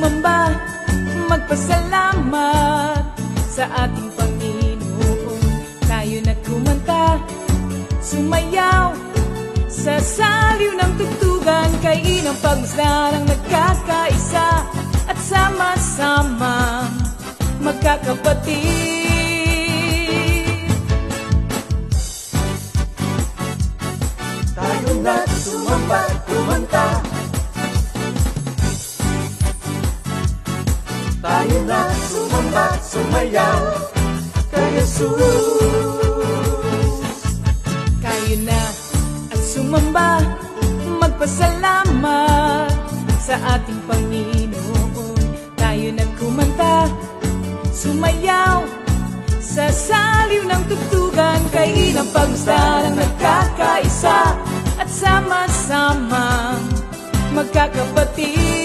sumamba, magpasalamat sa ating Panginoon. Tayo na kumanta, sumayaw sa saliw ng tugtugan, kay inang pagmasdarang nagkakaisa at sama-sama magkakapatid. Tayo na sumamba, kumanta. Tayo na sumamba, sumayaw kay Jesus. Tayo na at sumamba, magpasalamat sa ating Panginoon. Tayo na kumanta, sumayaw sa saliw ng tugtugan, kay inang pagmasdarang nagkakaisa at sama-sama magkakapatid.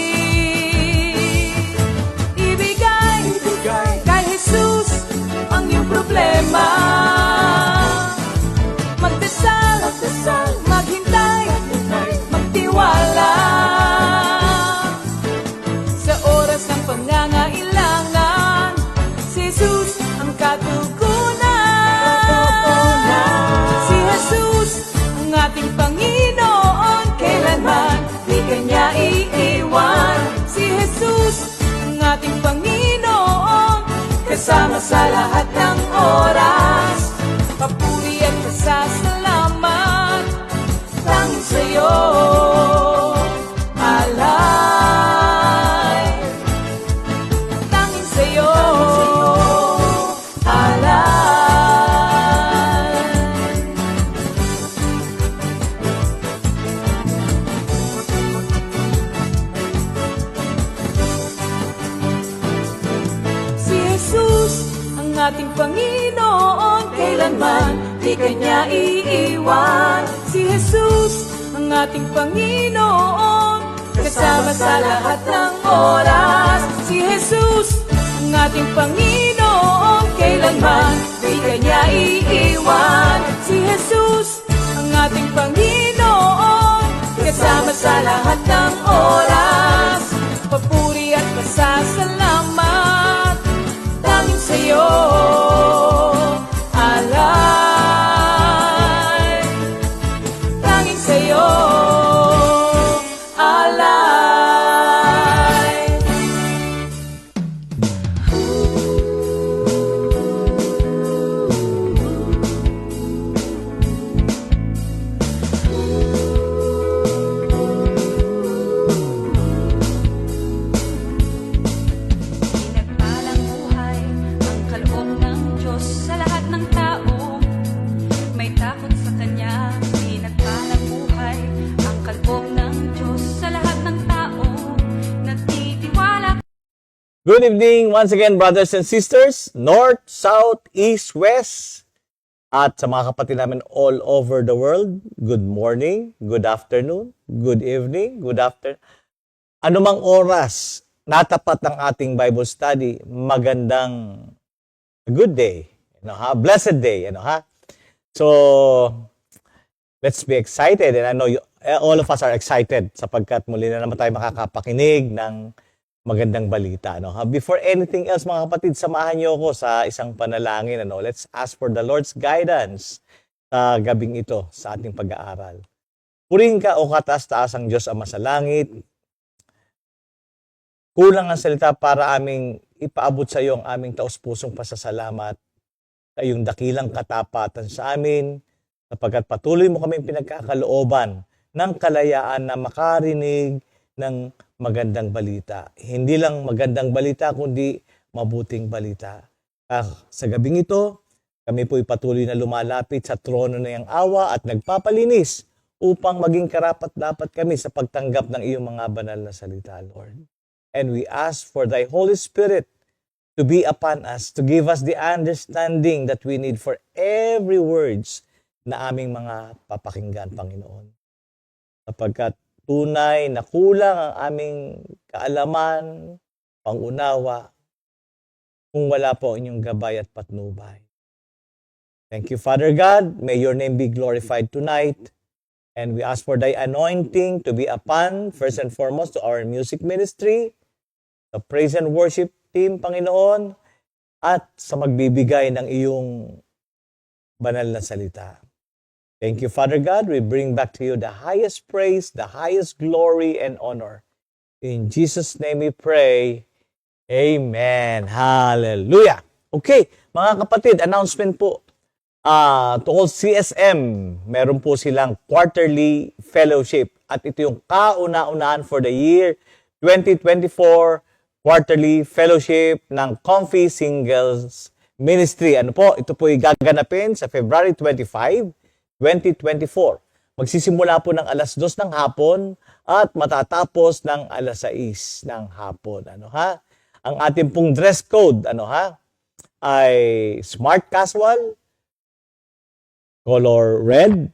Ibigay kay Jesus ang iyong problema. Magdasal, maghintay, magtiwala. Sa oras ng pangangailangan, si Jesus ang katugunan. Si Jesus ang ating Panginoon, kailanman di Kanya iiwan. Si Jesus ang ating Panginoon, kasama sa lahat ng oras. Papuri at pasasalamat tanging sa'yo, alay. Tanging sa'yo, alay. Si Jesus ang ating Panginoon, kailanman di Kanya iiwan. Si Jesus ang ating Panginoon, kasama sa lahat ng oras. Si Jesus ang ating Panginoon, kailanman di Kanya iiwan. Si Jesus ang ating Panginoon, kasama sa lahat ng oras. Papuri at pasasalamat tanging sa'yo, alay. Tanging sa'yo, alay. Pinagpalang buhay ang kaloob ng Diyos sa lahat ng tao. May takot sa Kanya. Pinagpalang buhay ang kaloob ng Diyos sa lahat ng tao. Nagtitiwala. Good evening once again, brothers and sisters, north, south, east, west, at sa mga kapatid namin all over the world. Good morning, good afternoon, good evening, good afternoon. Anumang oras natapat ng ating Bible study, magandang good day, blessed day, So, let's be excited, and I know all of us are excited sapagkat muli na naman tayo makakapakinig ng magandang balita. Before anything else, mga kapatid, samahan niyo ako sa isang panalangin. Let's ask for the Lord's guidance sa gabing ito sa ating pag-aaral. Purihin ka o kataas-taasang Diyos Ama sa langit. Kulang ang salita para aming ipaabot sa iyo ang aming taus-pusong pasasalamat sa iyong dakilang katapatan sa amin, sapagkat patuloy mo kaming pinagkakalooban ng kalayaan na makarinig ng magandang balita. Hindi lang magandang balita, kundi mabuting balita. Sa gabing ito, kami po'y patuloy na lumalapit sa trono na iyang awa at nagpapalinis upang maging karapat-dapat kami sa pagtanggap ng iyong mga banal na salita, Lord. And we ask for thy Holy Spirit to be upon us, to give us the understanding that we need for every words na aming mga papakinggan, Panginoon. Sapagkat tunay na kulang ang aming kaalaman, pangunawa, kung wala po inyong gabay at patnubay. Thank you, Father God. May your name be glorified tonight. And we ask for thy anointing to be upon, first and foremost, to our music ministry, the praise and worship team, Panginoon, at sa magbibigay ng iyong banal na salita. Thank you, Father God. We bring back to you the highest praise, the highest glory and honor. In Jesus' name we pray. Amen. Hallelujah. Okay, mga kapatid, announcement po. Tungkol CSM, meron po silang quarterly fellowship. At ito yung kauna-unahan for the year 2024 quarterly fellowship ng Comfy Singles Ministry. Ano po? Ito po yung gaganapin sa February 25, 2024. Magsisimula po ng alas 2 ng hapon at matatapos ng alas 6 ng hapon. Ano ha? Ang ating pong dress code, ano ha? Ay smart casual, color red,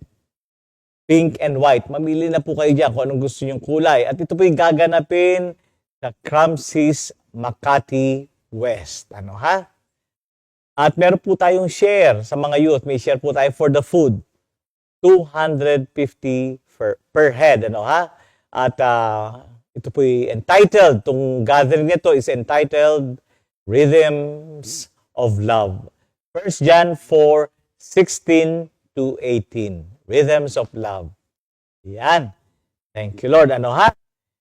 pink and white. Mamili na po kayo dyan kung anong gusto nyong kulay. At ito po yung gaganapin sa Cramsis, Makati West. Ano ha? At meron po tayong share sa mga youth. May share po tayo for the food. 250 per head. Ano ha? At ito po yung entitled. Itong gathering nito is entitled Rhythms of Love. 1 John 4:16 to 18. Rhythms of Love. Yan. Thank you, Lord. Ano ha?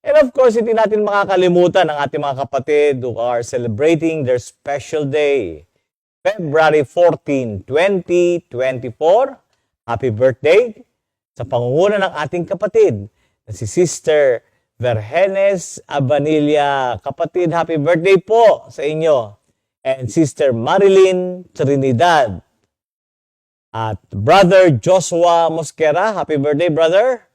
And of course, hindi natin makakalimutan ang ating mga kapatid who are celebrating their special day. February 14, 2024. Happy birthday sa pangunguna ng ating kapatid na si Sister Vergenes Abanilla. Kapatid, happy birthday po sa inyo. And Sister Marilyn Trinidad. At Brother Joshua Mosquera, happy birthday, brother.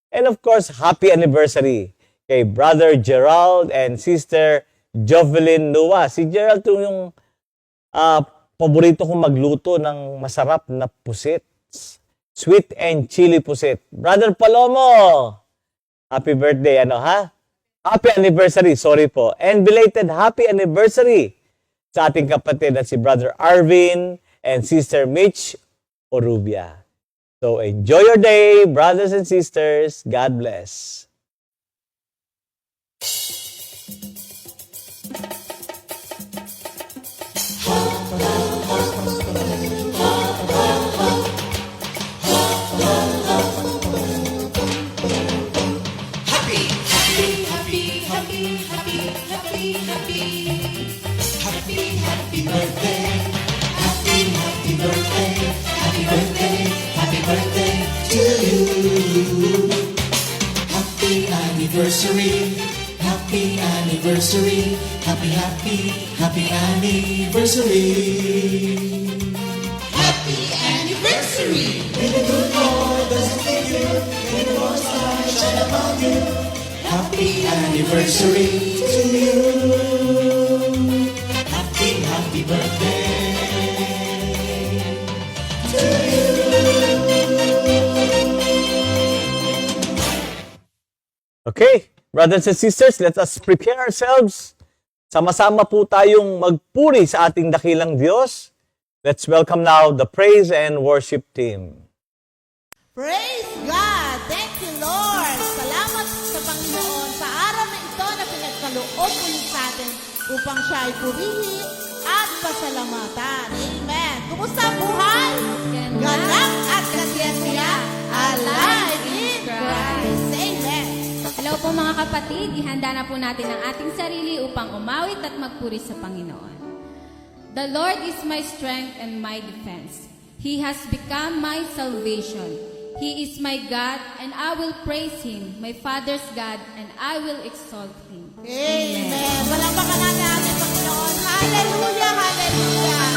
And of course, happy anniversary kay Brother Gerald and Sister Jovelyn Nua. Si Gerald ito yung paborito kong magluto ng masarap na pusit. Sweet and chili pusit. Brother Palomo, happy birthday, ano ha? Happy anniversary, sorry po. And belated happy anniversary sa ating kapatid na si Brother Arvin and Sister Mitch Orubia. So enjoy your day, brothers and sisters. God bless. Anniversary, happy anniversary, happy anniversary. Happy anniversary. May the good Lord bless you, may the Lord's light shine upon you. Happy anniversary to you. Happy birthday to you. Okay, brothers and sisters, let us prepare ourselves. Sama-sama po tayong magpuri sa ating dakilang Diyos. Let's welcome now the praise and worship team. Praise God! Thank you, Lord! Salamat sa Panginoon sa araw na ito na pinagkaloob ulit sa atin upang siya ay purihin at pasalamatan. Amen! Kumusta ang buhay? Ganap at kasiyasiya, alive in Christ. Amen! Hello po mga kapatid, ihanda na po natin ang ating sarili upang umawit at magpuri sa Panginoon. The Lord is my strength and my defense. He has become my salvation. He is my God, and I will praise Him, my Father's God, and I will exalt Him. Amen! Palakpakan natin ang ating Panginoon. Hallelujah! Hallelujah!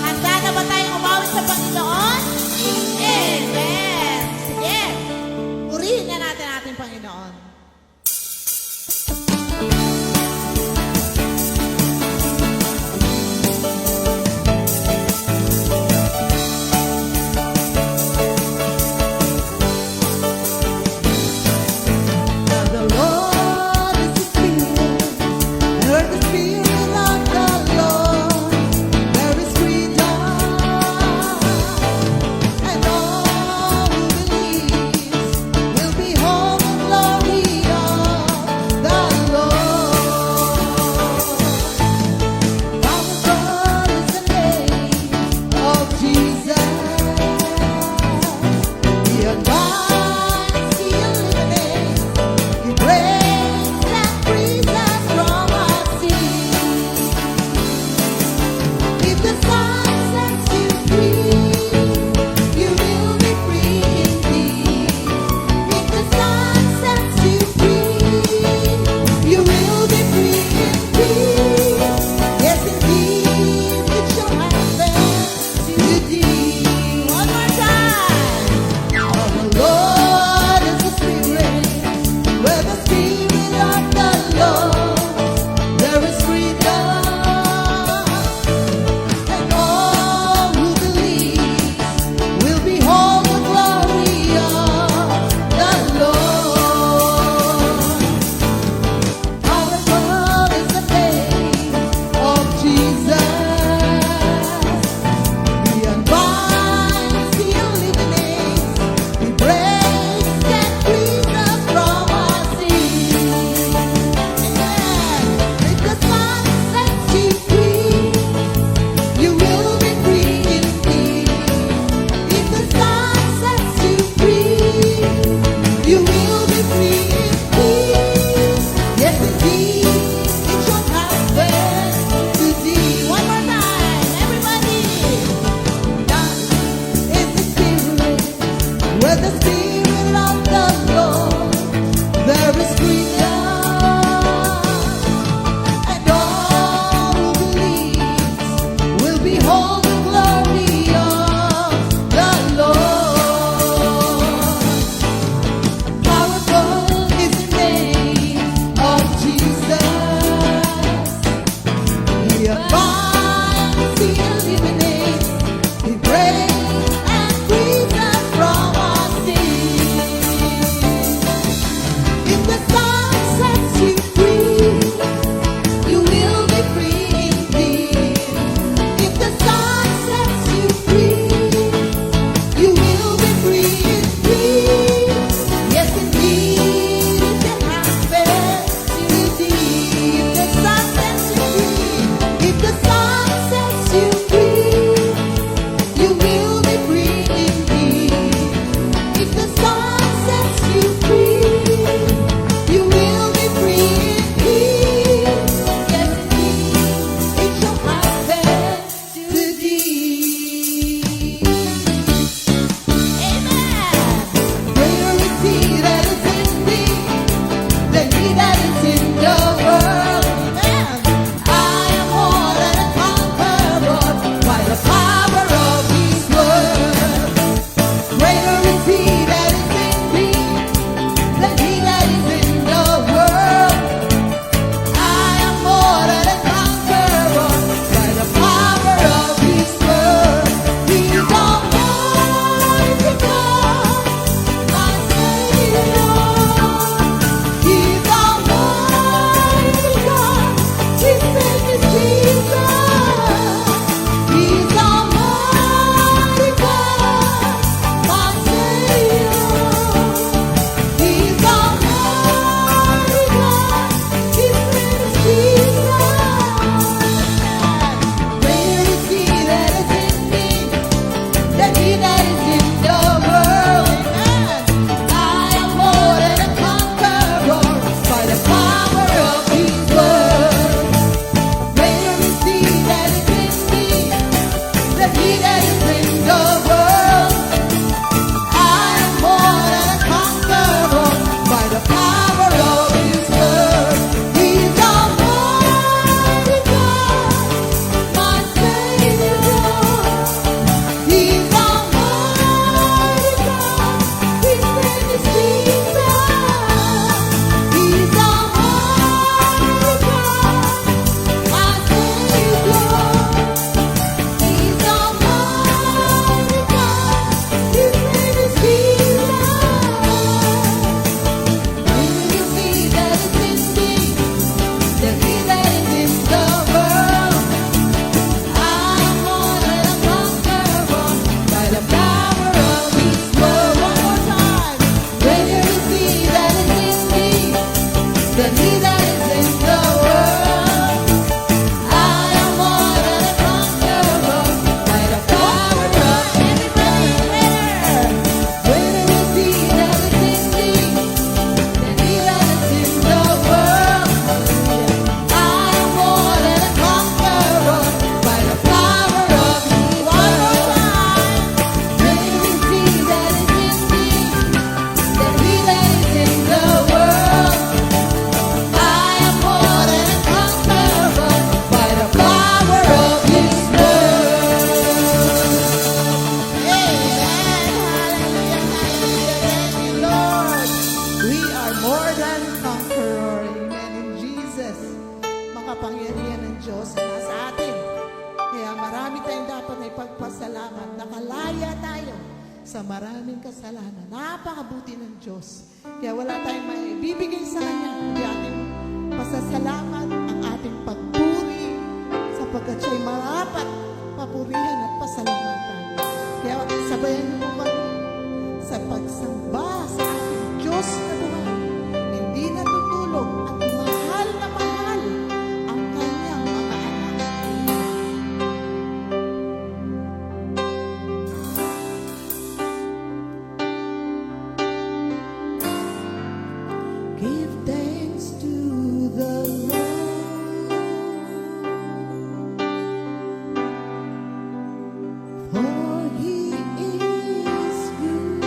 Handa na ba tayong umawit sa Panginoon? Amen! Sige! Purihin na natin ang ating Panginoon. The Lord is the Spirit, and where the Spirit of the Lord Diyos na nasa atin. Kaya marami tayong dapat na ipagpasalamat. Nakalaya tayo sa maraming kasalanan. Napakabuti ng Diyos. Kaya wala tayong maibibigay sa Kanya. Kundi ating pasasalamat, ang ating pagpuri, sapagkat siya'y marapat papurihan at pasalamatan. Kaya sabayan niyo po kami sa pagsamba sa ating Diyos na buhay. Hindi natutulog at mahal na mahal ang Kanyang mga anak. Give thanks to the Lord, for He is good.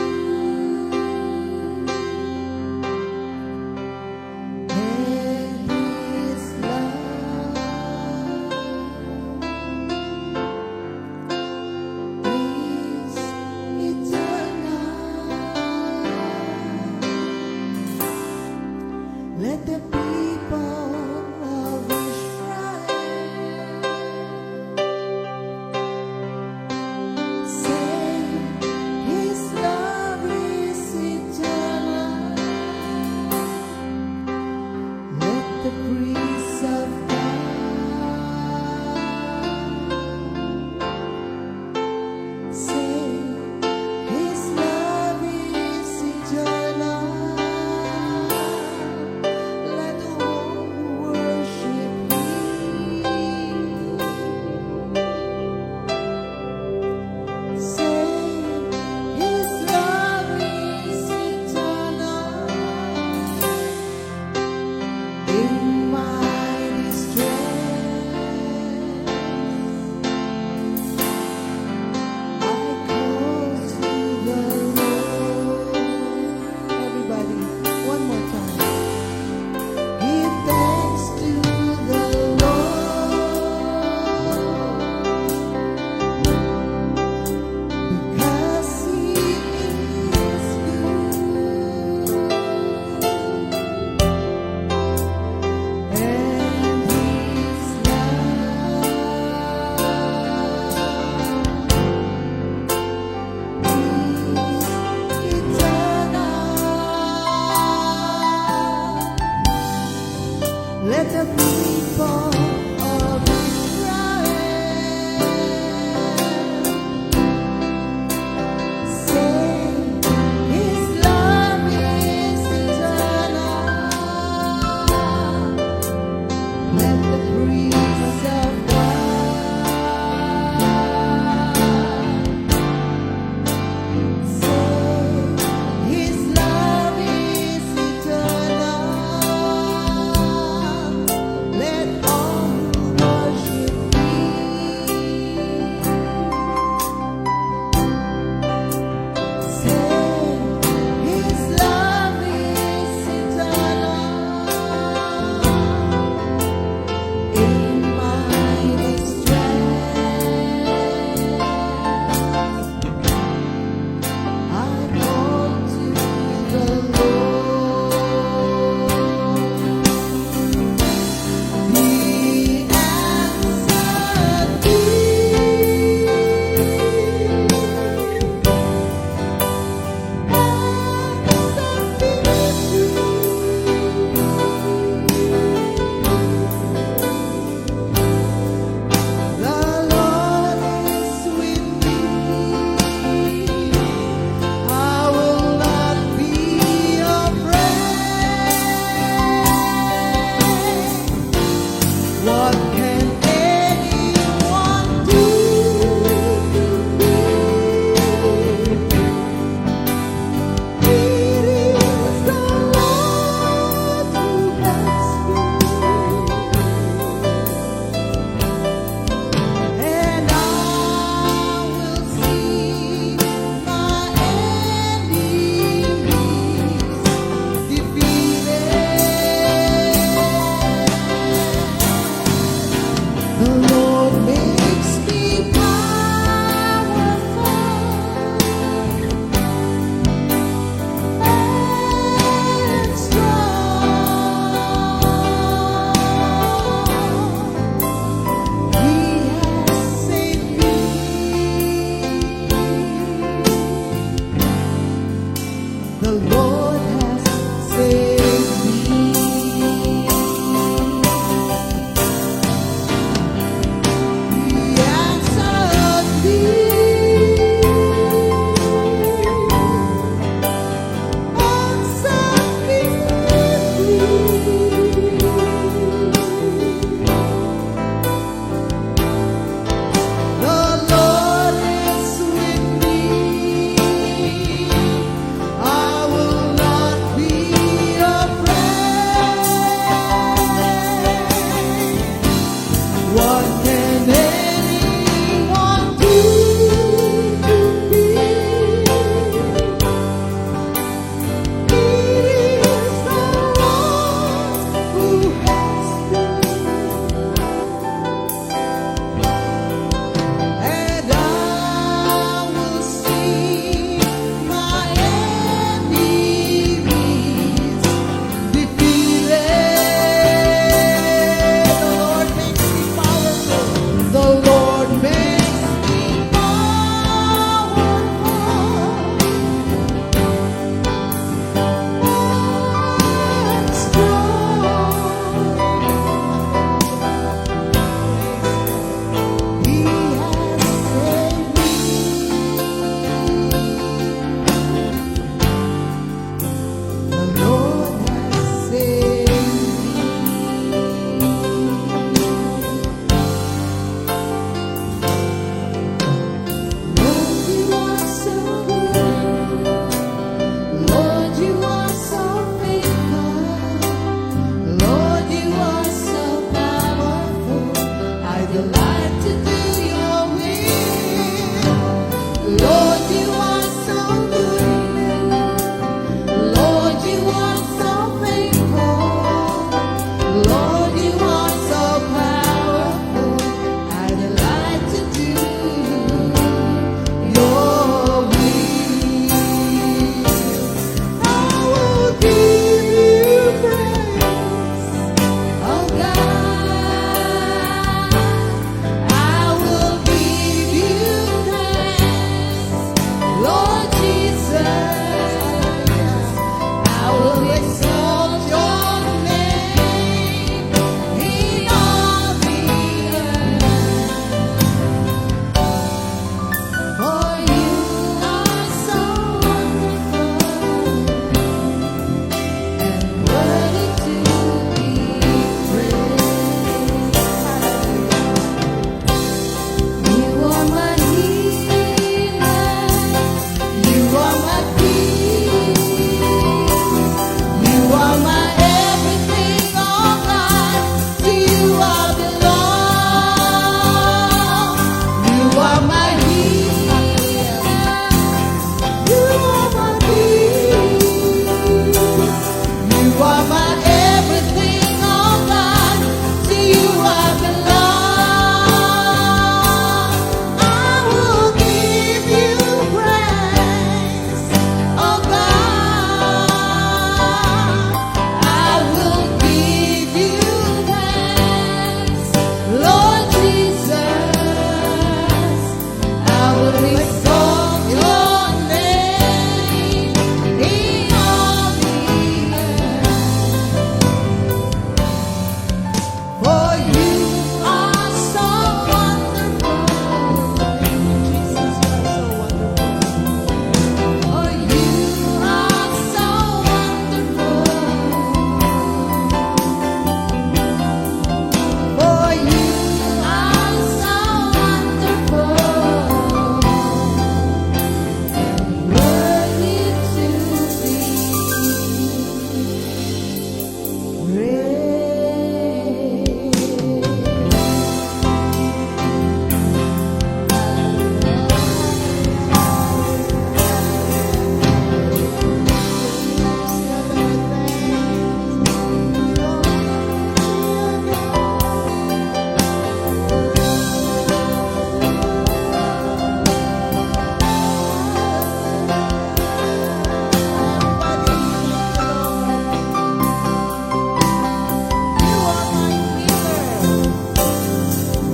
delight to do your will. Lord, you are so good. Lord, you are so faithful. Lord, you are so powerful. I delight to do your will. I will give you praise, oh God. I will give you praise, Lord Jesus. I will exalt your name in all the earth. For you are so wonderful and worthy to be praised. You are my healer. You are my peace. You are my everything, oh God. To you I belong. You are my healer. You are my peace. You are my everything, oh God. To you I belong. I will give you praise, oh God. I will give you praise, Lord Jesus. I will exalt your name in all the earth. For you are so wonderful. Jesus, you are so wonderful. For you are so wonderful. For you are so wonderful. Worthy to be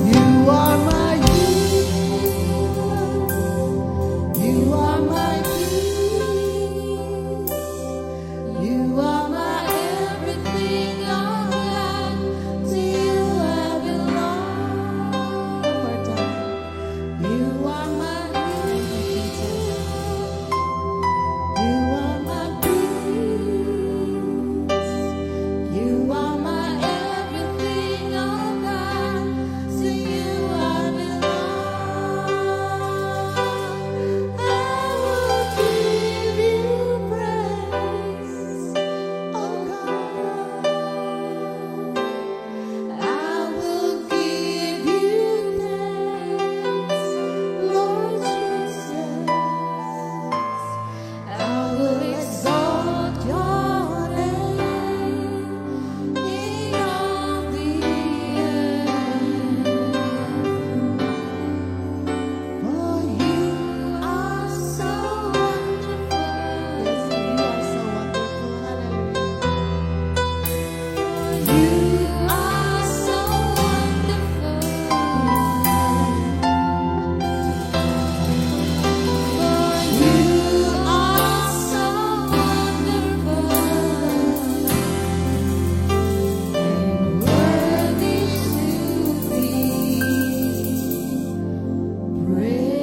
You are my healer. You are my peace. You are my everything, oh God. To you I belong. One more time. You are my healer. You are my peace. You are my everything, oh God. To you I belong. I will give you praise, oh God. I will give you praise, Lord Jesus. I will exalt your name in all the earth. For you are so wonderful. Yes, you are so wonderful. Hallelujah. You are so wonderful. For you are so wonderful and worthy to be praised.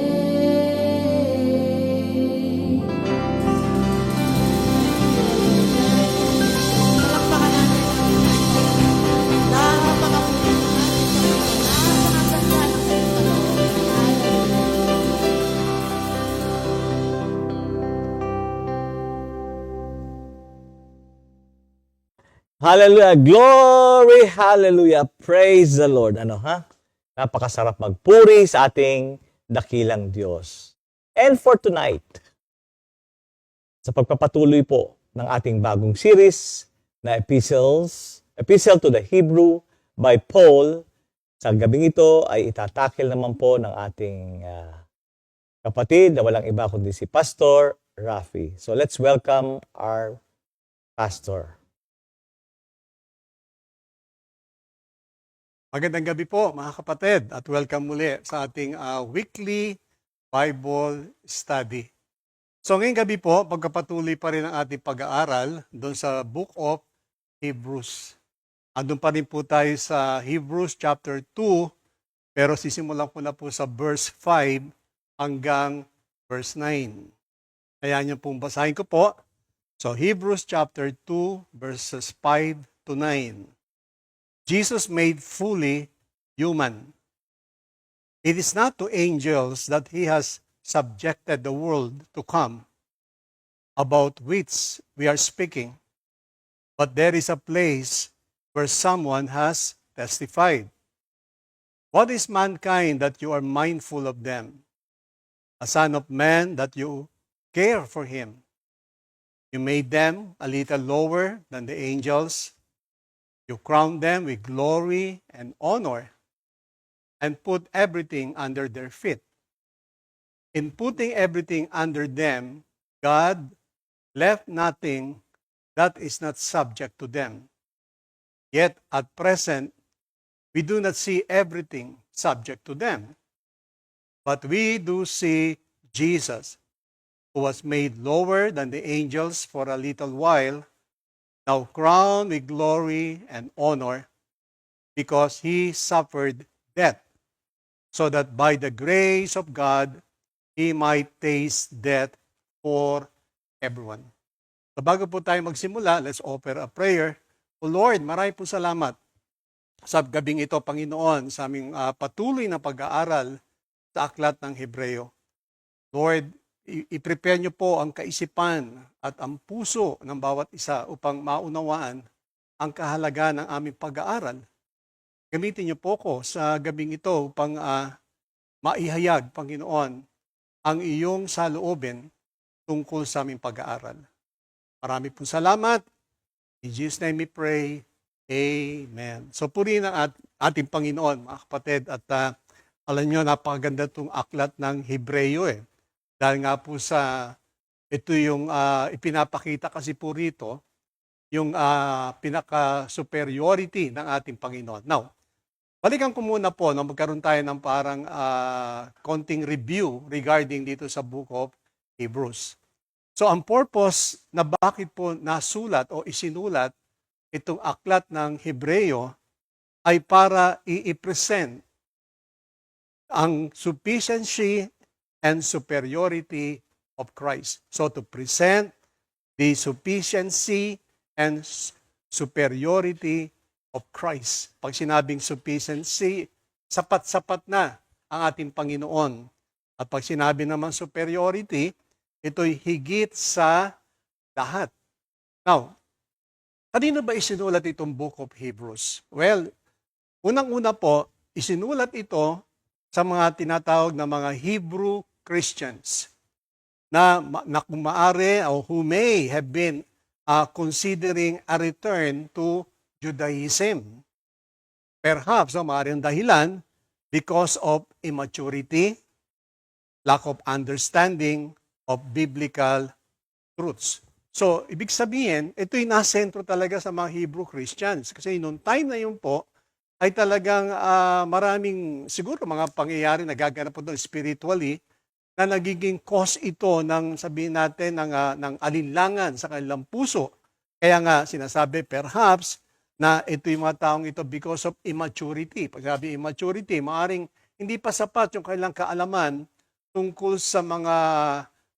Palakpakan natin lahat ng mga puso natin sa lahat ng Hallelujah. Glory, hallelujah. Praise the Lord. Ano ha? Napakasarap magpuri sa ating dakilang Diyos. And for tonight, sa pagpapatuloy po ng ating bagong series na Epistle to the Hebrew by Paul, sa gabing ito ay itatakil naman po ng ating kapatid na walang iba kundi si Pastor Rafi. So let's welcome our pastor. Magandang gabi po mga kapatid at welcome muli sa ating weekly Bible study. So ngayong gabi po, pagkapatuloy pa rin ang ating pag-aaral doon sa Book of Hebrews. Andun pa rin po tayo sa Hebrews chapter 2, pero sisimulan ko na po sa verse 5 hanggang verse 9. Kaya niyo pong basahin ko po. So Hebrews chapter 2 verses 5 to 9. Jesus made fully human. It is not to angels that he has subjected the world to come, about which we are speaking. But there is a place where someone has testified. What is mankind that you are mindful of them? A son of man that you care for him. You made them a little lower than the angels. You crowned them with glory and honor and put everything under their feet. In putting everything under them, God left nothing that is not subject to them. Yet at present, we do not see everything subject to them. But we do see Jesus, who was made lower than the angels for a little while, now crowned with glory and honor, because he suffered death, so that by the grace of God, he might taste death for everyone. So bago po tayo magsimula, let's offer a prayer. O Lord, marami po salamat sa gabing ito, Panginoon, sa aming patuloy na pag-aaral sa aklat ng Hebreo. Lord, i-prepare niyo po ang kaisipan at ang puso ng bawat isa upang maunawaan ang kahalaga ng aming pag-aaral. Gamitin niyo po ko sa gabing ito upang maihayag, Panginoon, ang iyong saloobin tungkol sa aming pag-aaral. Marami pong salamat. In Jesus' name we pray. Amen. So purihin ang ating Panginoon, mga kapatid. At alam nyo, napakaganda itong aklat ng Hebreo eh. Dahil nga po ito yung ipinapakita kasi po rito, yung pinaka-superiority ng ating Panginoon. Now, balikan ko muna po na magkaroon tayo ng parang konting review regarding dito sa Book of Hebrews. So ang purpose na bakit po nasulat o isinulat itong aklat ng Hebreo ay para i-present ang sufficiency and superiority of Christ. So to present the sufficiency and superiority of Christ. Pag sinabing sufficiency, sapat-sapat na ang ating Panginoon. At pag sinabi naman superiority, ito'y higit sa lahat. Now, kanino ba isinulat itong Book of Hebrews? Well, unang-una po, isinulat ito sa mga tinatawag na mga Hebrew Christians na kung maaari o who may have been considering a return to Judaism. Perhaps, maaaring dahilan because of immaturity, lack of understanding of biblical truths. So, ibig sabihin, ito'y nasentro talaga sa mga Hebrew Christians. Kasi noong time na yun po, ay talagang maraming, siguro mga pangyayari na gaganap po doon spiritually, na nagiging cause ito ng, sabihin natin, ng alinlangan sa kanilang puso. Kaya nga, sinasabi, perhaps, na ito yung mga taong ito because of immaturity. Pag sabi immaturity, maaaring hindi pa sapat yung kanilang kaalaman tungkol sa mga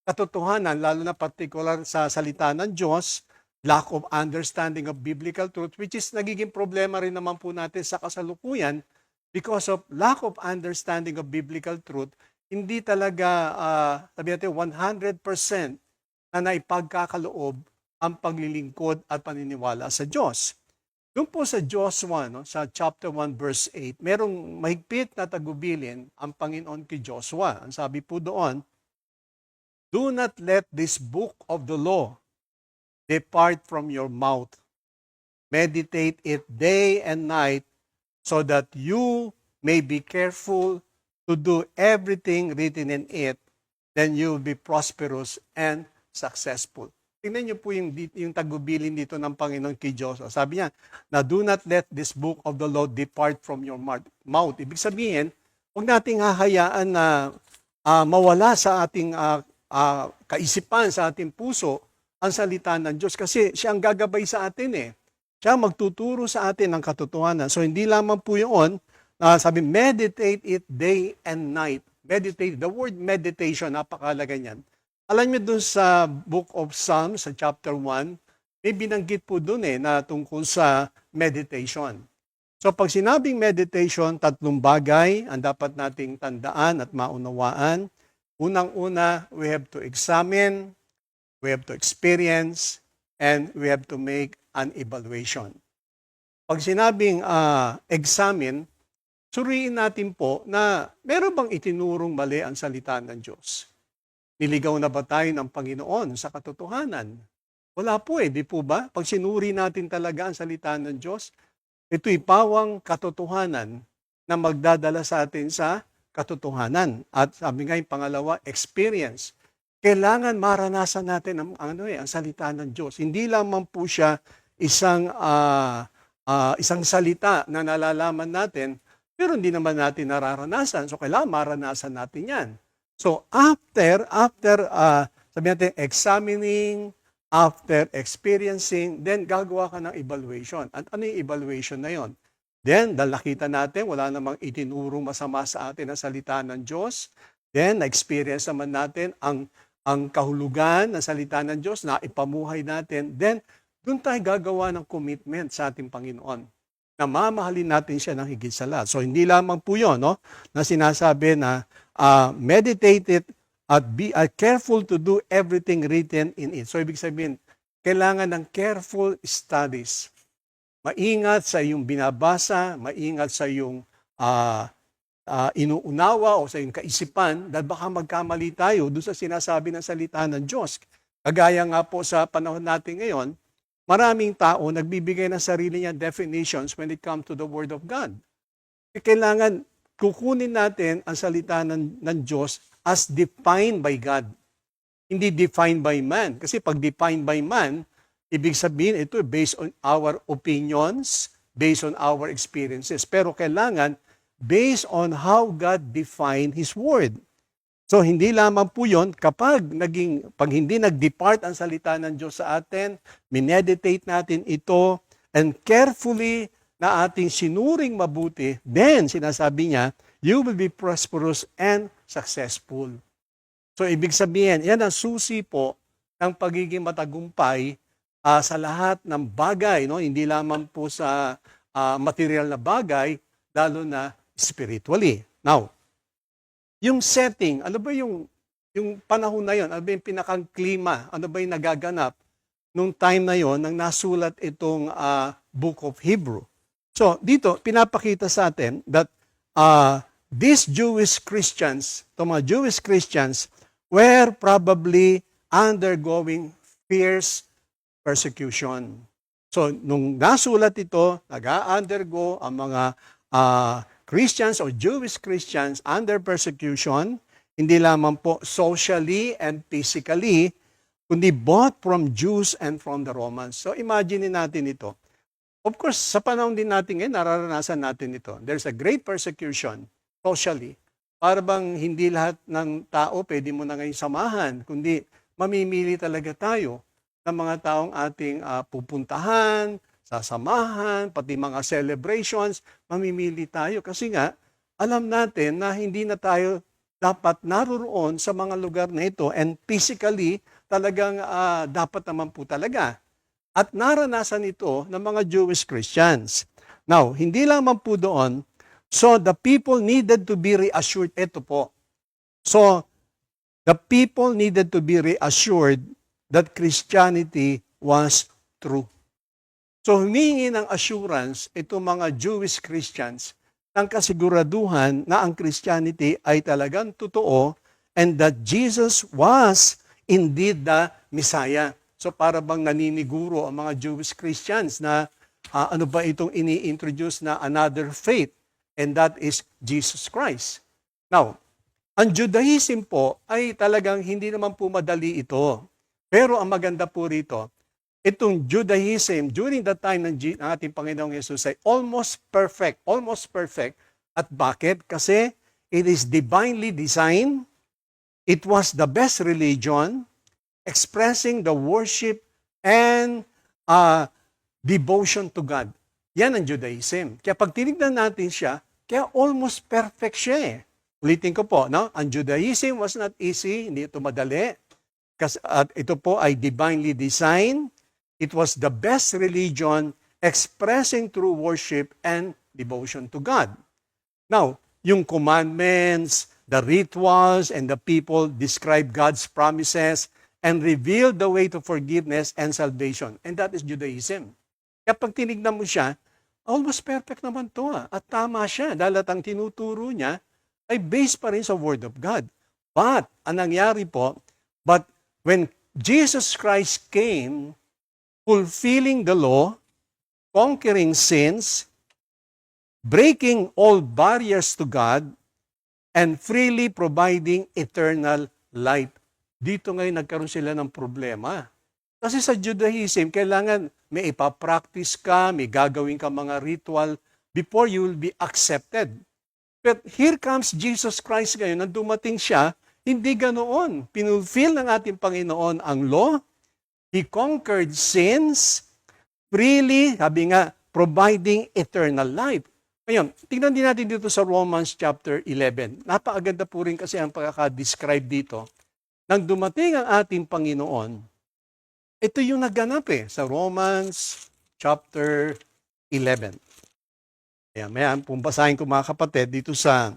katotohanan, lalo na particular sa salita ng Diyos, lack of understanding of biblical truth, which is nagiging problema rin naman po natin sa kasalukuyan because of lack of understanding of biblical truth, hindi talaga, sabi natin, 100% na naipagkakaloob ang paglilingkod at paniniwala sa Diyos. Doon po sa Joshua, no, sa chapter 1 verse 8, merong mahigpit na tagubilin ang Panginoon kay Joshua. Ang sabi po doon, "Do not let this book of the law depart from your mouth. Meditate it day and night so that you may be careful to do everything written in it. Then you will be prosperous and successful." Tingnan niyo po yung tagubilin dito ng Panginoon kay Joshua. Sabi niya, na do not let this book of the law depart from your mouth. Ibig sabihin, huwag nating hahayaan na mawala sa ating kaisipan, sa ating puso, ang salita ng Diyos. Kasi siya ang gagabay sa atin eh. Siya magtuturo sa atin ng katotohanan. So hindi lamang po yun, sabi, meditate it day and night. Meditate, the word meditation, napakalaga niyan. Alam niyo dun sa Book of Psalms, sa chapter 1, may binanggit po dun na tungkol sa meditation. So pag sinabing meditation, 3 bagay ang dapat nating tandaan at maunawaan. Unang-una, we have to examine, we have to experience, and we have to make an evaluation. Pag sinabing examine, suriin natin po na meron bang itinurong mali ang salita ng Diyos? Niligaw na ba tayo ng Panginoon sa katotohanan? Wala po di po ba? Pag sinuri natin talaga ang salita ng Diyos, ito'y pawang katotohanan na magdadala sa atin sa katotohanan. At sabi nga yung pangalawa, experience. Kailangan maranasan natin ang salita ng Diyos. Hindi lamang po siya isang salita na nalalaman natin, pero hindi naman natin nararanasan. So kailangan maranasan natin yan. So after sabi natin, examining, after experiencing, then gagawa ka ng evaluation. At ano yung evaluation na yon? Then, dahil nakita natin, wala namang itinurong masama sa atin ang salita ng Diyos. Then, na-experience naman natin ang kahulugan ng salita ng Diyos na ipamuhay natin. Then, doon tayo gagawa ng commitment sa ating Panginoon na mamahalin natin siya ng higit sa lahat. So, hindi lamang po yun, no, na sinasabi na meditate it at be careful to do everything written in it. So, ibig sabihin, kailangan ng careful studies. Maingat sa iyong binabasa, maingat sa iyong inuunawa o sa iyong kaisipan, dahil baka magkamali tayo doon sa sinasabi ng salita ng Diyos. Kagaya nga po sa panahon natin ngayon, maraming tao nagbibigay ng sarili niya definitions when it comes to the Word of God. Kailangan kukunin natin ang salita ng Diyos as defined by God. Hindi defined by man. Kasi pag defined by man, ibig sabihin ito based on our opinions, based on our experiences. Pero kailangan based on how God defined His Word. So hindi lamang po yun, pag hindi nag-depart ang salita ng Diyos sa atin, mineditate natin ito, and carefully na ating sinuring mabuti, then sinasabi niya, you will be prosperous and successful. So ibig sabihin, yan ang susi po ng pagiging matagumpay sa lahat ng bagay, no? Hindi lamang po sa material na bagay, lalo na spiritually. Now, yung setting, ano ba yung panahon na yon? Ano ba yung pinakang klima? Ano ba yung nagaganap nung time na yon nang nasulat itong Book of Hebrew? So, dito, pinapakita sa atin that these Jewish Christians, mga Jewish Christians, were probably undergoing fierce persecution. So, nung nasulat ito, nag-undergo ang mga Christians or Jewish Christians under persecution, hindi lamang po socially and physically, kundi both from Jews and from the Romans. So, imagine natin ito. Of course, sa panahon din natin ngayon, nararanasan natin ito. There's a great persecution socially. Para bang hindi lahat ng tao pwede mo na ngayon samahan, kundi mamimili talaga tayo ng mga taong ating pupuntahan, sasamahan, pati mga celebrations, mamimili tayo. Kasi nga, alam natin na hindi na tayo dapat naroon sa mga lugar na ito and physically talagang dapat naman po talaga. At naranasan ito ng mga Jewish Christians. Now, hindi lamang po doon, so the people needed to be reassured. Ito po. So, the people needed to be reassured that Christianity was true. So humingi ng assurance itong mga Jewish Christians ng kasiguraduhan na ang Christianity ay talagang totoo and that Jesus was indeed the Messiah. So para bang naniniguro ang mga Jewish Christians na ano ba itong ini-introduce na another faith, and that is Jesus Christ. Now, ang Judaism po ay talagang hindi naman po madali ito. Pero ang maganda po rito, itong Judaism during the time ng ating Panginoong Yesus ay almost perfect. Almost perfect. At bakit? Kasi it is divinely designed. It was the best religion expressing the worship and devotion to God. Yan ang Judaism. Kaya pag tinignan natin siya, kaya almost perfect siya eh. Ulitin ko po, no? Ang Judaism was not easy, hindi ito madali. Kasi, at ito po ay divinely designed. It was the best religion expressing true worship and devotion to God. Now, yung commandments, the rituals, and the people describe God's promises and reveal the way to forgiveness and salvation. And that is Judaism. Kaya pag tinignan mo siya, almost perfect naman to. At tama siya dahil ang tinuturo niya ay based pa rin sa Word of God. But, ang nangyari po, but when Jesus Christ came, fulfilling the law, conquering sins, breaking all barriers to God, and freely providing eternal life. Dito ngayon nagkaroon sila ng problema. Kasi sa Judaism, kailangan may ipapractice ka, may gagawin ka mga ritual before you will be accepted. But here comes Jesus Christ ngayon, nang dumating siya, hindi ganoon. Pinulfill ng ating Panginoon ang law. He conquered sins, freely, sabi nga, providing eternal life. Ngayon, tingnan din natin dito sa Romans chapter 11. Napakaganda po rin kasi ang pagkaka-describe dito. Nang dumating ang ating Panginoon, ito yung naganap sa Romans chapter 11. Ayan, mayan, pumbasahin ko mga kapatid dito sa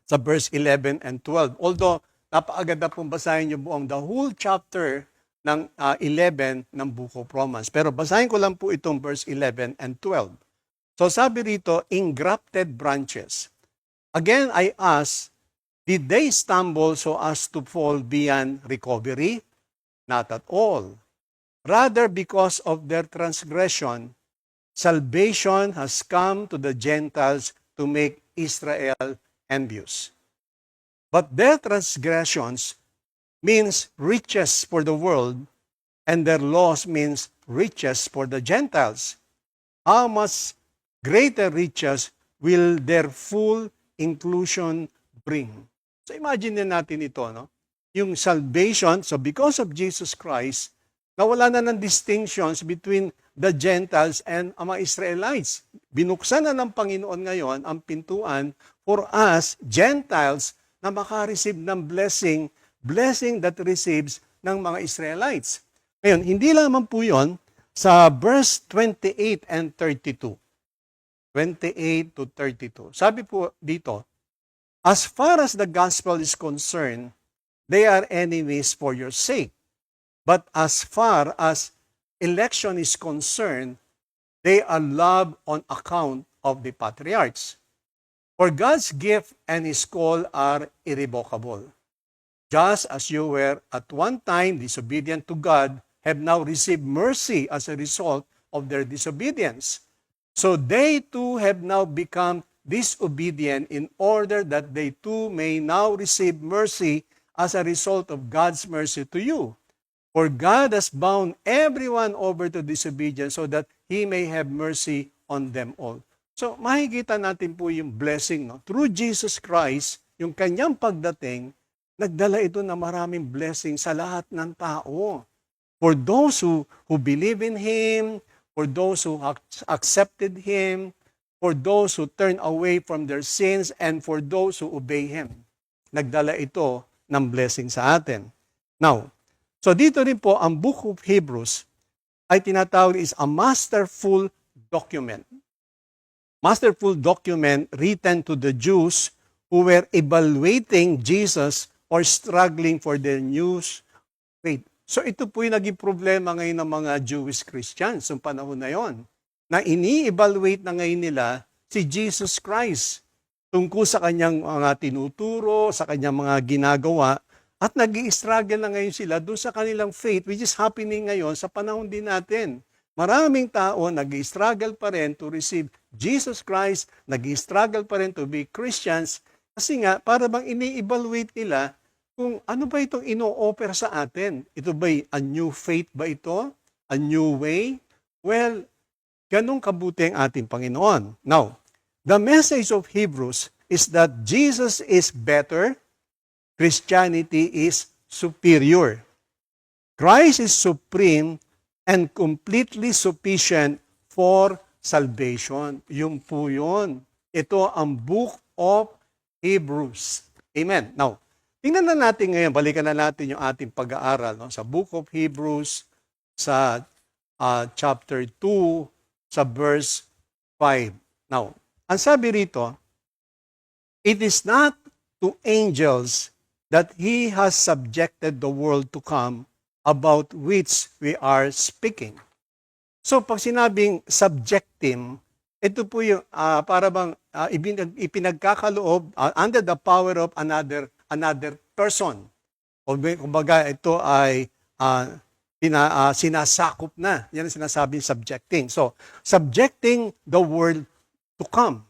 verse 11 and 12. Although, napakaganda pumbasahin yung buong the whole chapter ng 11 ng Book of Romans. Pero basahin ko lang po itong verse 11 and 12. So sabi rito, engrafted branches. Again, I ask, did they stumble so as to fall beyond recovery? Not at all. Rather, because of their transgression, salvation has come to the Gentiles to make Israel envious. But their transgressions means riches for the world, and their loss means riches for the Gentiles. How much greater riches will their full inclusion bring? So imagine natin ito, no? Yung salvation, so because of Jesus Christ, nawala na ng distinctions between the Gentiles and ang mga Israelites. Binuksan na ng Panginoon ngayon ang pintuan for us, Gentiles, na makareceive ng blessing that receives ng mga Israelites. Ngayon, hindi lamang po yun sa verse 28 and 32. 28 to 32. Sabi po dito, as far as the gospel is concerned, they are enemies for your sake. But as far as election is concerned, they are loved on account of the patriarchs. For God's gift and His call are irrevocable. Just as you were at one time disobedient to God, have now received mercy as a result of their disobedience. So they too have now become disobedient in order that they too may now receive mercy as a result of God's mercy to you. For God has bound everyone over to disobedience so that He may have mercy on them all. So makikita natin po yung blessing. No? Through Jesus Christ, yung kanyang pagdating, nagdala ito na maraming blessing sa lahat ng tao. For those who believe in Him, for those who accepted Him, for those who turn away from their sins, and for those who obey Him. Nagdala ito ng blessing sa atin. Now, so dito rin po, ang Book of Hebrews ay tinatawag is a masterful document. Masterful document written to the Jews who were evaluating Jesus or struggling for their new faith. So ito po yung naging problema ngayon ng mga Jewish Christians sa panahon na yon, na ini-evaluate na ngayon nila si Jesus Christ tungkol sa kanyang mga tinuturo, sa kanyang mga ginagawa, at nag-i-struggle na ngayon sila doon sa kanilang faith, which is happening ngayon sa panahon din natin. Maraming tao nag-i-struggle pa rin to receive Jesus Christ, nag-i-struggle pa rin to be Christians, kasi nga, para bang ini-evaluate nila kung ano ba itong ino-offer sa atin. Ito ba'y a new faith ba ito? A new way? Well, ganun kabuti ang ating Panginoon. Now, the message of Hebrews is that Jesus is better, Christianity is superior. Christ is supreme and completely sufficient for salvation. Yun po yun. Ito ang Book of Hebrews. Amen. Now, tingnan na natin ngayon, balikan na natin yung ating pag-aaral sa Book of Hebrews, sa chapter 2, sa verse 5. Now, ang sabi rito, it is not to angels that He has subjected the world to come about which we are speaking. So, pag sinabing subjecting, ito po yung para bang ipinagkakaloob under the power of another person. O kumbaga, ito ay sinasakop na. Yan ang sinasabing subjecting. So, subjecting the world to come.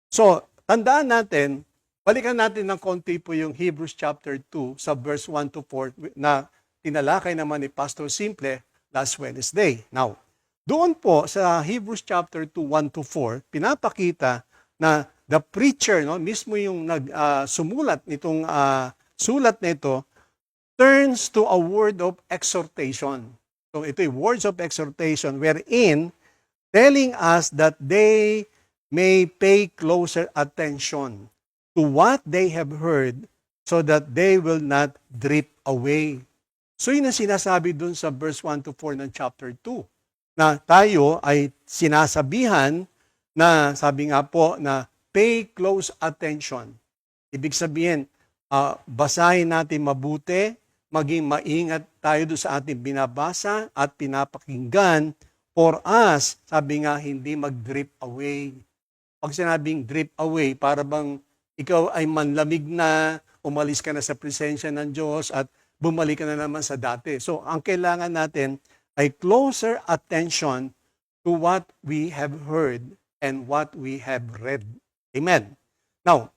So, tandaan natin, balikan natin ng konti po yung Hebrews chapter 2 sa verse 1 to 4 na tinalakay naman ni Pastor Simple last Wednesday. Now, doon po sa Hebrews chapter 2, 1 to 4, pinapakita na the preacher, mismo yung sumulat nitong sulat nito, turns to a word of exhortation. So ito yung words of exhortation wherein telling us that they may pay closer attention to what they have heard so that they will not drift away. So yun ang sinasabi dun sa verse 1 to 4 ng chapter 2, na tayo ay sinasabihan na, sabi nga po, na pay close attention. Ibig sabihin, basahin natin mabuti, maging maingat tayo doon sa ating binabasa at pinapakinggan for us, sabi nga, hindi mag-drip away. Pag sinabing drip away, para bang ikaw ay manlamig na, umalis ka na sa presensya ng Diyos at bumalik ka na naman sa dati. So, ang kailangan natin ay closer attention to what we have heard and what we have read. Amen. Now,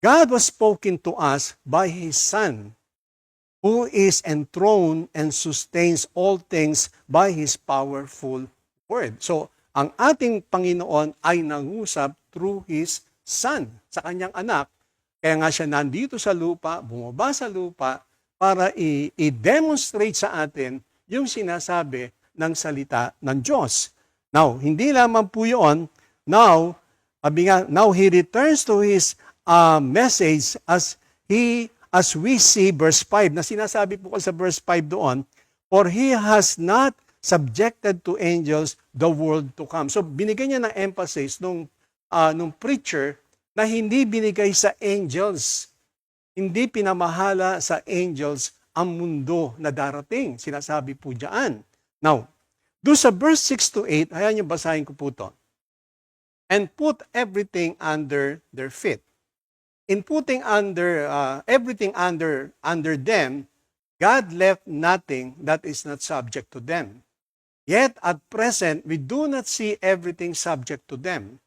God was spoken to us by His Son, who is enthroned and sustains all things by His powerful word. So, ang ating Panginoon ay nangusap through His Son, sa Kanyang anak. Kaya nga siya nandito sa lupa, bumaba sa lupa, para i-demonstrate sa atin yung sinasabi ng salita ng Diyos. Now, hindi lamang po yun. Now He returns to His message as we see verse 5, na sinasabi po ko sa verse 5 doon, for He has not subjected to angels the world to come. So, binigyan niya ng emphasis nung preacher na hindi binigay sa angels. Hindi pinamahala sa angels ang mundo na darating. Sinasabi po diyan. Now, doon sa verse 6 to 8, ayan yung basahin ko po to. And put everything under their feet. In putting everything under them, God left nothing that is not subject to them. Yet at present, we do not see everything subject to them.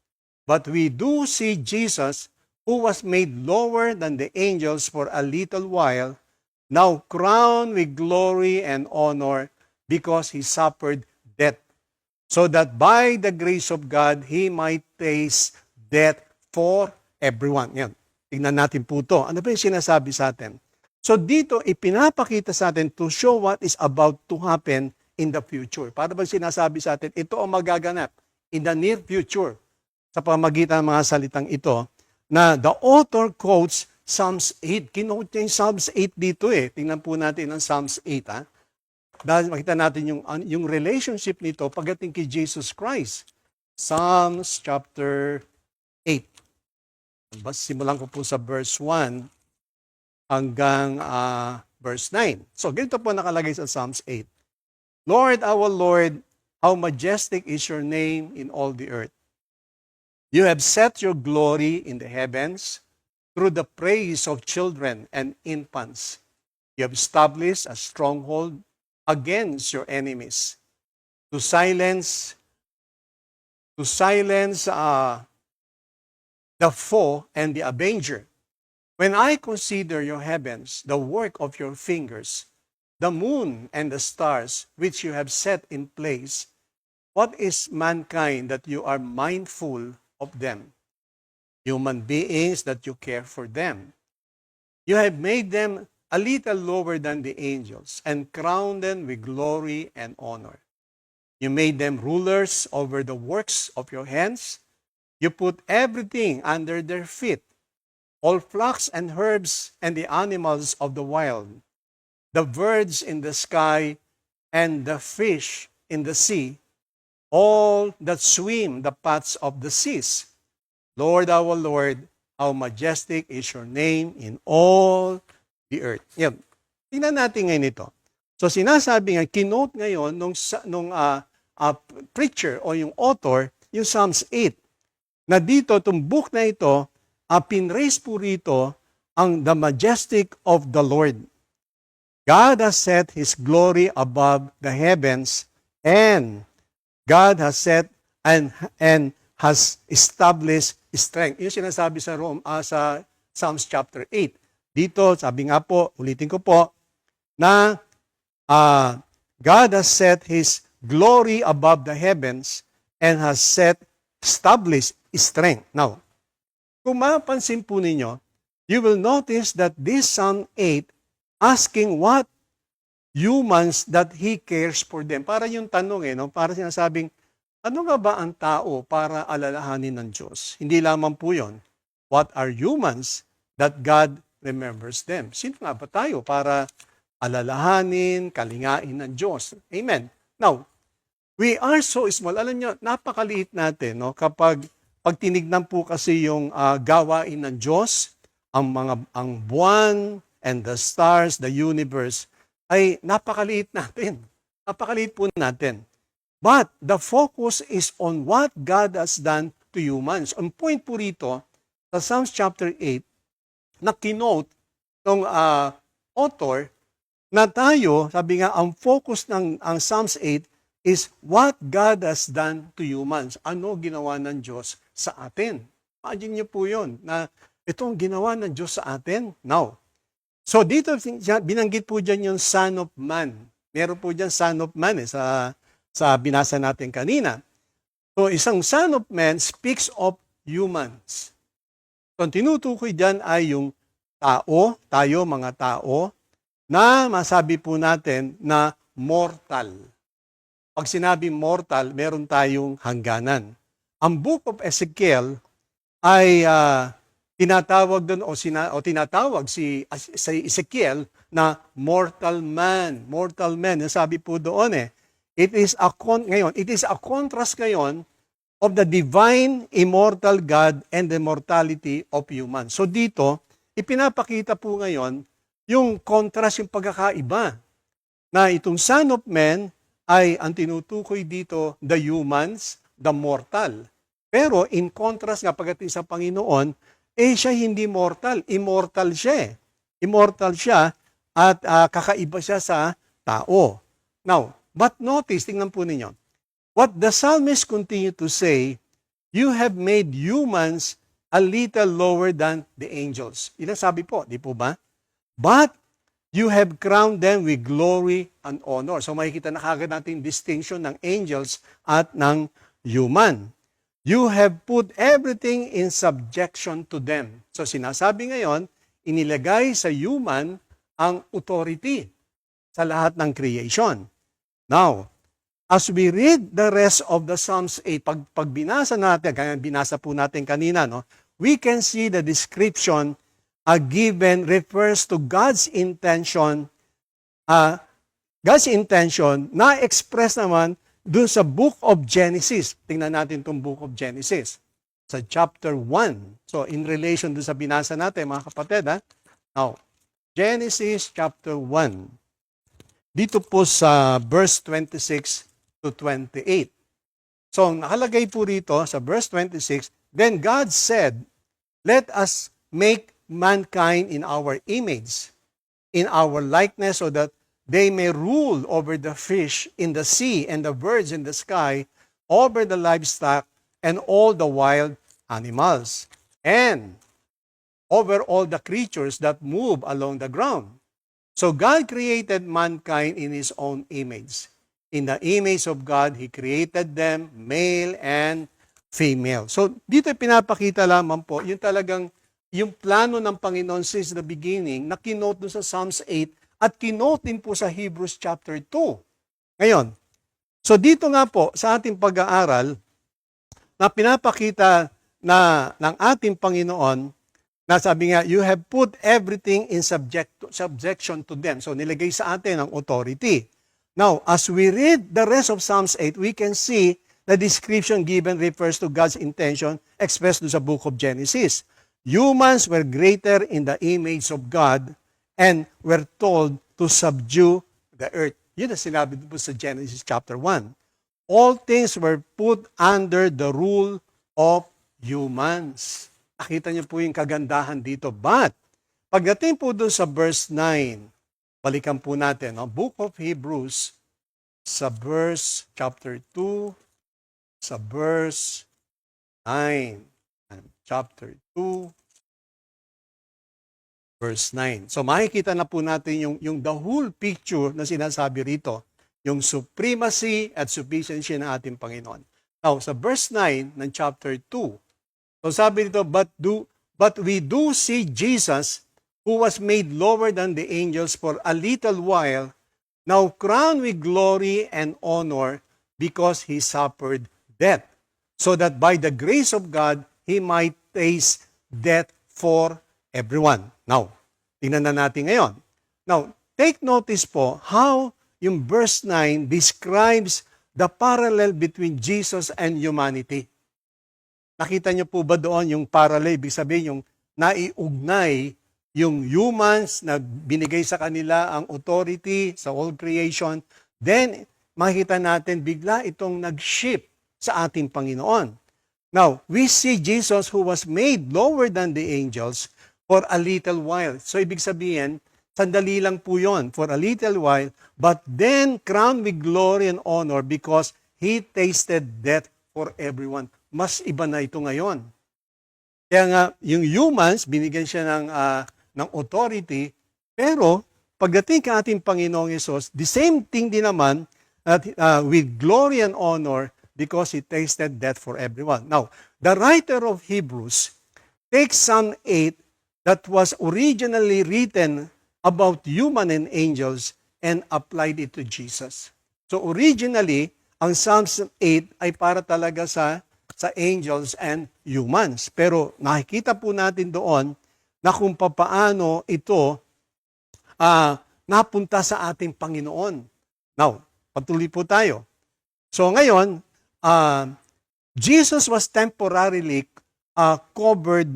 But we do see Jesus, who was made lower than the angels for a little while, now crowned with glory and honor because He suffered death, so that by the grace of God, He might taste death for everyone. Yan. Tignan natin po ito. Ano ba yung sinasabi sa atin? So dito, ipinapakita sa atin to show what is about to happen in the future. Para ba sinasabi sa atin, ito ang magaganap in the near future sa pamagitan ng mga salitang ito, na the author quotes Psalms 8. Kinote niya yung Psalms 8 dito eh. Tingnan po natin ang Psalms 8 ha. Dahil makita natin yung relationship nito pagdating kay Jesus Christ. Psalms chapter 8. Simulan ko po sa verse 1 hanggang verse 9. So, ganito po nakalagay sa Psalms 8. Lord, our Lord, how majestic is your name in all the earth. You have set your glory in the heavens through the praise of children and infants. You have established a stronghold against your enemies to silence the foe and the avenger. When I consider your heavens, the work of your fingers, the moon and the stars which you have set in place, what is mankind that you are mindful of them? Human beings that you care for them. You have made them a little lower than the angels and crowned them with glory and honor. You made them rulers over the works of your hands. You put everything under their feet, all flocks and herbs and the animals of the wild, the birds in the sky and the fish in the sea, all that swim the paths of the seas. Lord, our Lord, how majestic is your name in all the earth. Yan. Tingnan natin ngayon ito. So sinasabi nga, kinote ngayon nung preacher o yung author, yung Psalms 8, na dito, itong book na ito, pinraise po rito ang the majestic of the Lord. God has set His glory above the heavens, and God has set and has established strength. Yung sinasabi sa sa Psalms chapter 8. Dito, sabi nga po, ulitin ko po, na God has set His glory above the heavens and has established strength. Now, kung mapansin po ninyo, you will notice that this Psalm 8 asking what humans that He cares for them. Para yung tanong para sinasabing, ano nga ba ang tao para alalahanin ng Diyos? Hindi lamang po yun. What are humans that God remembers them? Sino nga ba tayo para alalahanin, kalingain ng Diyos? Amen. Now, we are so small. Alam nyo, napakaliit natin kapag tinignan po kasi yung gawain ng Diyos, ang buwan and the stars, the universe, ay napakaliit natin. Napakaliit po natin. But the focus is on what God has done to humans. Ang point po rito, sa Psalms chapter 8, na kinote ng author, na tayo, sabi nga, ang focus ng Psalms 8 is what God has done to humans. Ano ginawa ng Diyos sa atin? Imagine niyo po yun, na itong ginawa ng Diyos sa atin. Now, so dito, binanggit po dyan yung Son of Man. Meron po dyan Son of Man sa binasa natin kanina. So, isang Son of Man speaks of humans. So, ang tinutukoy dyan ay yung tayo, mga tao, na masabi po natin na mortal. Pag sinabing mortal, meron tayong hangganan. Ang Book of Ezekiel ay tinatawag doon tinatawag si Ezekiel na mortal man. Mortal man. Sabi po doon it is a contrast ngayon of the divine immortal God and the mortality of humans. So dito, ipinapakita po ngayon yung contrast, yung pagkakaiba, na itong Son of Man ay ang tinutukoy dito, the humans, the mortal. Pero in contrast nga pagdating sa Panginoon, siya hindi mortal, immortal siya. Immortal siya at kakaiba siya sa tao. Now, but notice, tingnan po ninyo, what the psalmist continue to say, you have made humans a little lower than the angels. Ilang sabi po, di po ba? But you have crowned them with glory and honor. So makikita na kagad natin distinction ng angels at ng human. You have put everything in subjection to them. So sinasabi ngayon, inilagay sa human ang authority sa lahat ng creation. Now, as we read the rest of the Psalms 8, pag binasa natin, kaya binasa po natin kanina, we can see the description given refers to God's intention na-express naman dun sa Book of Genesis. Tingnan natin itong Book of Genesis. Sa chapter 1. So, in relation dun sa binasa natin, mga kapatid, Now, Genesis chapter 1. Dito po sa verse 26 to 28. So, nakalagay po rito sa verse 26, Then God said, Let us make mankind in our image, in our likeness, so that they may rule over the fish in the sea and the birds in the sky, over the livestock and all the wild animals, and over all the creatures that move along the ground. So God created mankind in His own image. In the image of God, He created them, male and female. So dito pinapakita lamang po, yung talagang yung plano ng Panginoon since the beginning, na kinote dun sa Psalms 8 at kinote din po sa Hebrews chapter 2. Ngayon, so dito nga po sa ating pag-aaral, na pinapakita na ng ating Panginoon, na sabi nga, you have put everything in subjection to them. So nilagay sa atin ang authority. Now, as we read the rest of Psalms 8, we can see the description given refers to God's intention expressed sa book of Genesis. Humans were greater in the image of God and were told to subdue the earth. Yun ang sinabi po sa Genesis chapter 1. All things were put under the rule of humans. Nakita niyo po yung kagandahan dito. But, pagdating po doon sa verse 9, balikan po natin, no? Book of Hebrews, sa verse chapter 2, sa verse 9. Chapter 2, verse 9. So makikita na po natin yung the whole picture na sinasabi rito, yung supremacy at sufficiency ng ating Panginoon. Now, sa verse 9 ng chapter 2, so sabi dito, but we do see Jesus, who was made lower than the angels for a little while, now crowned with glory and honor because He suffered death, so that by the grace of God, He might taste death for everyone. Now, tingnan na natin ngayon. Now, take notice po how yung verse 9 describes the parallel between Jesus and humanity. Nakita niyo po ba doon yung parallel? Ibig sabihin yung naiugnay yung humans na binigay sa kanila ang authority sa all creation. Then, makita natin bigla itong nag-shift sa ating Panginoon. Now, we see Jesus who was made lower than the angels for a little while. So, ibig sabihin, sandali lang po yun, for a little while, but then crowned with glory and honor because He tasted death for everyone. Mas iba na ito ngayon. Kaya nga, yung humans, binigyan siya ng authority, pero pagdating ka ating Panginoong Yesus, the same thing din naman, with glory and honor, because He tasted death for everyone. Now, the writer of Hebrews takes Psalm 8 that was originally written about human and angels and applied it to Jesus. So originally, ang Psalm 8 ay para talaga sa angels and humans. Pero nakikita po natin doon na kung papaano ito napunta sa ating Panginoon. Now, patuloy po tayo. So ngayon, Jesus was temporarily covered,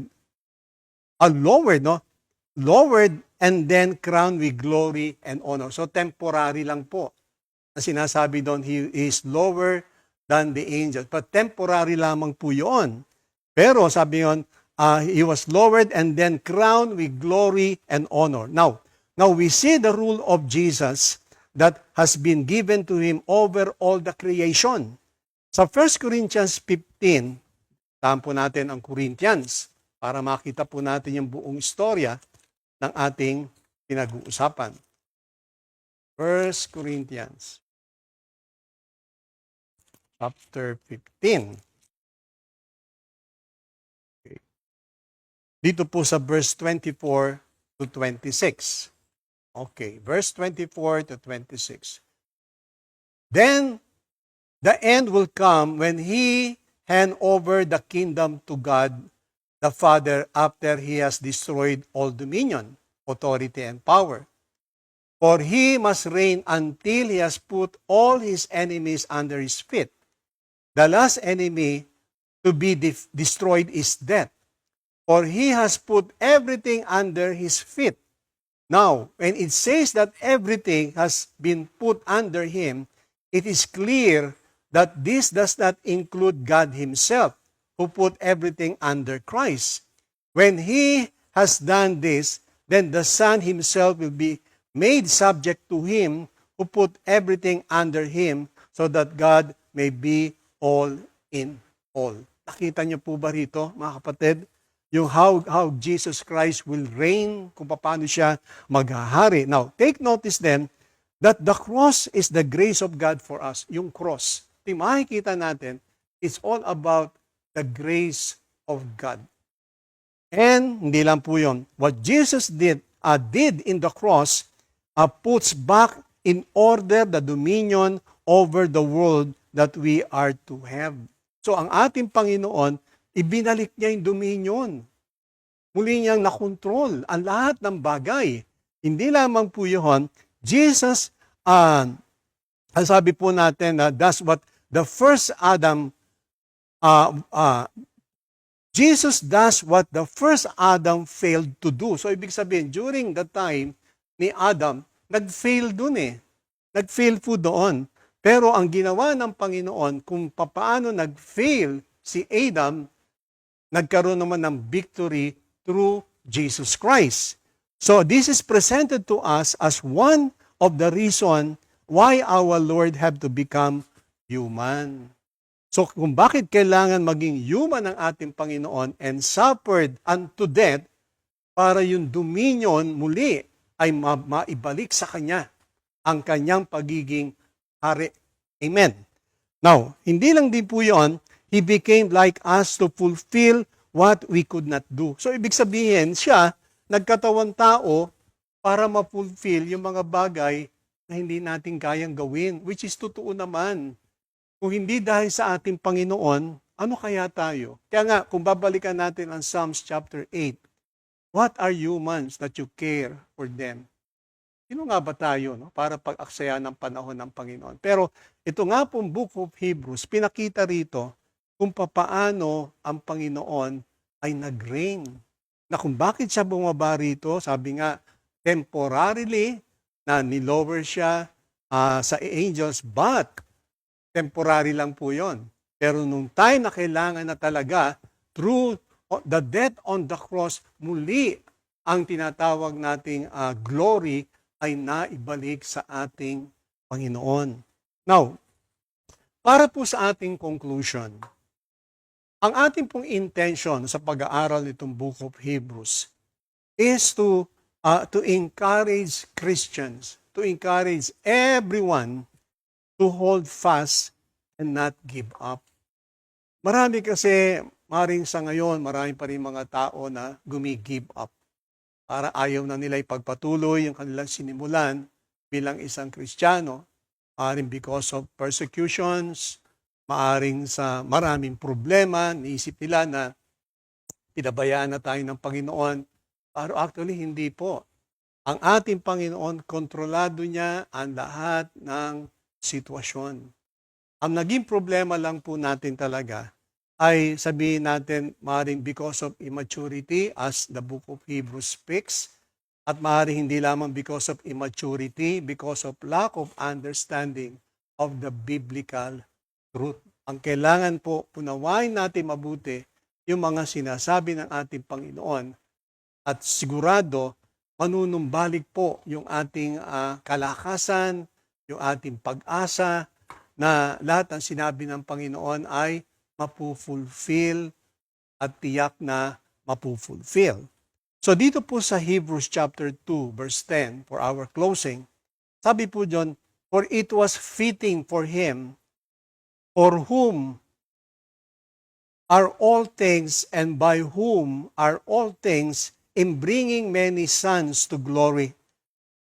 lowered and then crowned with glory and honor. So temporary lang po. Na sinasabi doon, He is lower than the angels. But temporary lamang po yun. Pero sabi yun, He was lowered and then crowned with glory and honor. Now we see the rule of Jesus that has been given to Him over all the creation. Sa 1 Corinthians 15, tahan po natin ang Corinthians para makita po natin yung buong istorya ng ating pinag-uusapan. 1 Corinthians chapter 15. Okay. Dito po sa verse 24 to 26. Okay, verse 24 to 26. Then the end will come when He hand over the kingdom to God the Father after He has destroyed all dominion, authority, and power. For He must reign until He has put all His enemies under His feet. The last enemy to be destroyed is death. For He has put everything under His feet. Now, when it says that everything has been put under him, it is clear that this does not include God himself, who put everything under Christ. When he has done this, then the Son himself will be made subject to him who put everything under him, so that God may be all in all. Nakita niyo po ba rito, mga kapatid? Yung how Jesus Christ will reign, kung paano siya maghahari. Now, take notice then that the cross is the grace of God for us. Yung cross. Yung makikita natin, it's all about the grace of God. And hindi lang po yun. What Jesus did in the cross puts back in order the dominion over the world that we are to have. So ang ating Panginoon, ibinalik niya yung dominion. Muli niyang nakontrol ang lahat ng bagay. Hindi lamang po yun, Jesus, ang sabi po natin, that's what the first Adam, Jesus does what the first Adam failed to do. So ibig sabihin, during the time ni Adam, nag-fail dun eh. Nag-fail po doon. Pero ang ginawa ng Panginoon, kung paano nag-fail si Adam, nagkaroon naman ng victory through Jesus Christ. So this is presented to us as one of the reason why our Lord had to become human. So kung bakit kailangan maging human ang ating Panginoon and suffered unto death, para yung dominion muli ay maibalik sa Kanya ang Kanyang pagiging hari. Amen. Now, hindi lang din po yun, He became like us to fulfill what we could not do. So, ibig sabihin, siya, nagkatawan tao para ma-fulfill yung mga bagay na hindi natin kayang gawin, which is totoo naman. Kung hindi dahil sa ating Panginoon, ano kaya tayo? Kaya nga, kung babalikan natin ang Psalms chapter 8, what are humans that you care for them? Sino nga ba tayo para pag-aksaya ng panahon ng Panginoon? Pero ito nga pong Book of Hebrews, pinakita rito kung papaano ang Panginoon ay nag-reign. Na kung bakit siya bumaba rito, sabi nga, temporarily na nilower siya sa angels, but temporary lang po yon. Pero nung time na kailangan na talaga, through the death on the cross, muli ang tinatawag nating glory ay naibalik sa ating Panginoon. Now, para po sa ating conclusion, ang ating pong intention sa pag-aaral nitong Book of Hebrews is to encourage Christians, to encourage everyone to hold fast and not give up. Marami kasi, maring sa ngayon, marami pa rin mga tao na gumi-give up. Para ayaw na nila ipagpatuloy yung kanilang sinimulan bilang isang Kristiyano, maaring because of persecutions, maaring sa maraming problema, niisip nila na pinabayaan na tayo ng Panginoon. Pero actually, hindi po. Ang ating Panginoon, kontrolado niya ang lahat ng sitwasyon. Ang naging problema lang po natin talaga ay sabihin natin maaaring because of immaturity as the book of Hebrews speaks, at maaaring hindi lamang because of immaturity, because of lack of understanding of the biblical truth. Ang kailangan po, unawain natin mabuti yung mga sinasabi ng ating Panginoon at sigurado manunumbalik po yung ating kalakasan, yung ating pag-asa na lahat ng sinabi ng Panginoon ay mapufulfill at tiyak na mapufulfill. So dito po sa Hebrews chapter 2 verse 10 for our closing, sabi po dyan, for it was fitting for him for whom are all things and by whom are all things in bringing many sons to glory,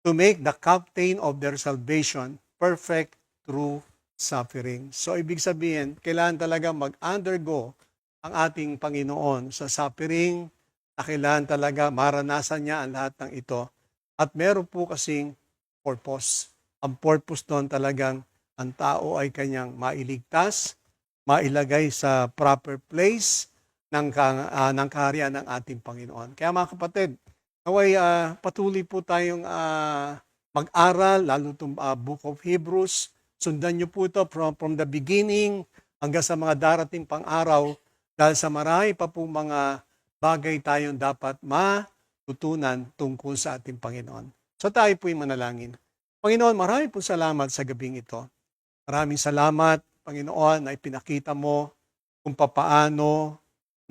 to make the captain of their salvation perfect through suffering. So, ibig sabihin, kailangan talaga mag-undergo ang ating Panginoon sa suffering, na kailangan talaga maranasan niya ang lahat ng ito. At meron po kasing purpose. Ang purpose doon talagang ang tao ay kanyang mailigtas, mailagay sa proper place ng kaharian ng ating Panginoon. Kaya mga kapatid, Naway patuloy po tayong mag-aral, lalo itong Book of Hebrews. Sundan niyo po ito from the beginning hanggang sa mga darating pang araw dahil sa marami pa po mga bagay tayong dapat matutunan tungkol sa ating Panginoon. So tayo po'y manalangin. Panginoon, marami po salamat sa gabing ito. Maraming salamat, Panginoon, na ipinakita mo kung papaano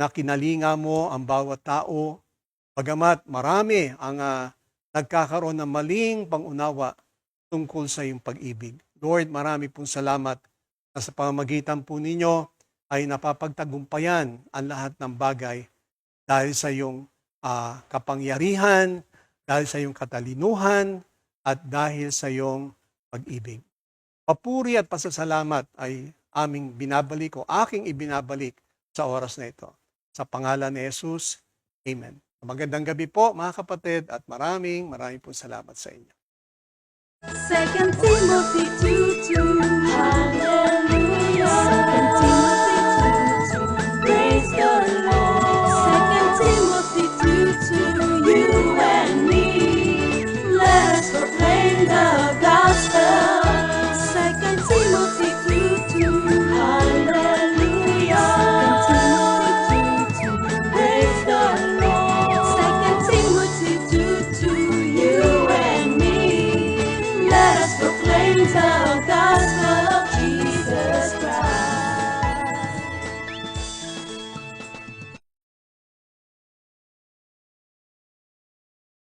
na kinalinga mo ang bawat tao. Bagamat marami ang nagkakaroon ng maling pangunawa tungkol sa iyong pag-ibig. Lord, marami pong salamat na sa pamamagitan po ninyo ay napapagtagumpayan ang lahat ng bagay dahil sa iyong kapangyarihan, dahil sa iyong katalinuhan, at dahil sa iyong pag-ibig. Papuri at pasasalamat ay aming binabalik o aking ibinabalik sa oras na ito. Sa pangalan ni Jesus, Amen. Magandang gabi po mga kapatid at maraming po salamat sa inyo. 2 Timothy 2:2.